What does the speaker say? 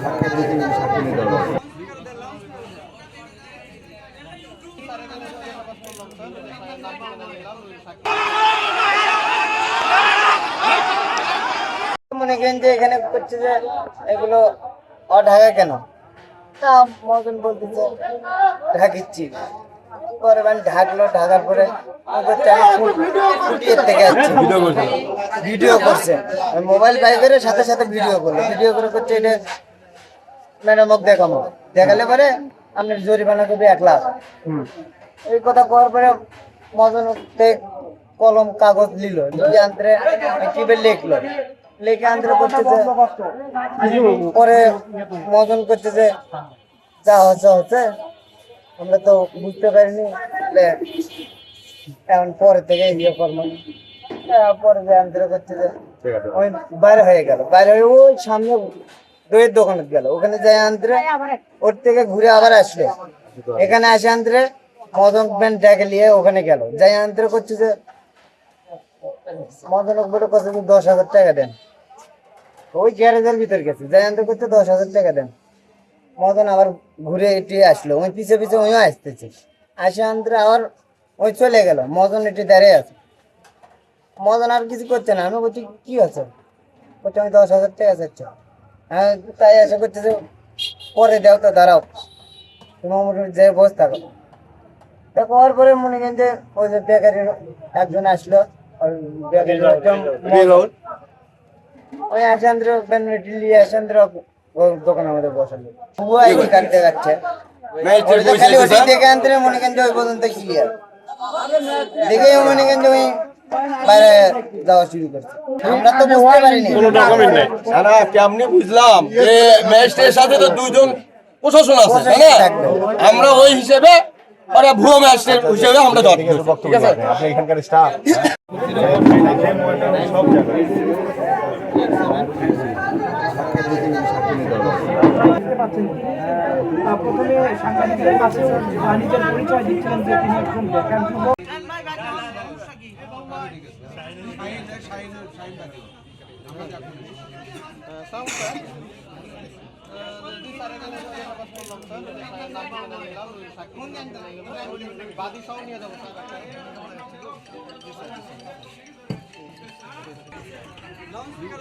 মনে করেন যে এখানে করছে যে এগুলো ঢাকা কেন তা মতন বলতেছে ঢাকিচ্ছি পরে ঢাকলো ঢাকার পরে ভিডিও করছে মোবাইল বাইকের সাথে সাথে ভিডিও করলো ভিডিও করে করছে এটা ম্যাডামক দেখাবো দেখালে পরে আপনার জরিমানা করবে 1 লাখ এই কথা করার পরে মদন কলম কাগজ নিল আন্তরে কিভাবে লিখলো লিখে আন্তরে করতেছে পরে মদন করতেছে যা হচ্ছে আমরা তো বুঝতে পারিনি এখন পরে থেকে ইয়ে করবো পরে যে আন্তরে করতেছে ওই বাইরে হয়ে গেল বাইরে হয়ে ওই সামনে দইয়ের দোকানে গেল ওখানে যাই আন্তরে ওর থেকে ঘুরে আবার আসলো এখানে আসে আন্তরে মদন ব্যান্ড ডেকে নিয়ে ওখানে গেল যাই আন্তরে করছে যে মদন বলে কত 10,000 টাকা দেন ওই গ্যারেজের ভিতর গেছে যাই আন্তরে করছে 10,000 টাকা দেন মদন আবার ঘুরে এটি আসলো ওই পিছে পিছে ওইও আসতেছে আসে আন্তরে আবার ওই চলে গেল মদন এটি দাঁড়িয়ে আছে মদন আর কিছু করছে না আমি বলছি কি আছে বলছি আমি 10,000 টাকা চাচ্ছি হ্যাঁ তাই আশা করতেছে পরে দেও তো দাঁড়াও তুমি যে বসে থাকো তা করার পরে মনে করেন যে ওই যে বেকারির একজন আসলো ওই আসান্দ্র নিয়ে আসান্দ্র দোকান আমাদের বসালো আইডি কার্ড দেখাচ্ছে খালি ওটি দেখে আনতে মনে করেন যে ওই পর্যন্ত ক্লিয়ার দেখে মনে করেন যে ওই বাইরে যাওয়া শুরু করছে আমরা তো বুঝতে পারিনি কোনো ডকুমেন্ট নেই না কেমনি বুঝলাম যে ম্যাজিস্ট্রেটের সাথে তো দুইজন প্রশাসন আছে তাই না আমরা ওই হিসেবে আরে ভুয়ো ম্যাজিস্ট্রেট হিসেবে আমরা ধরি ঠিক আছে আপনি এখানকার স্টাফ সব জায়গায় প্রথমে সাংবাদিকদের কাছে নিজের পরিচয় দিচ্ছিলেন যে তিনি একজন বেকার যুবক লাউড স্পিকার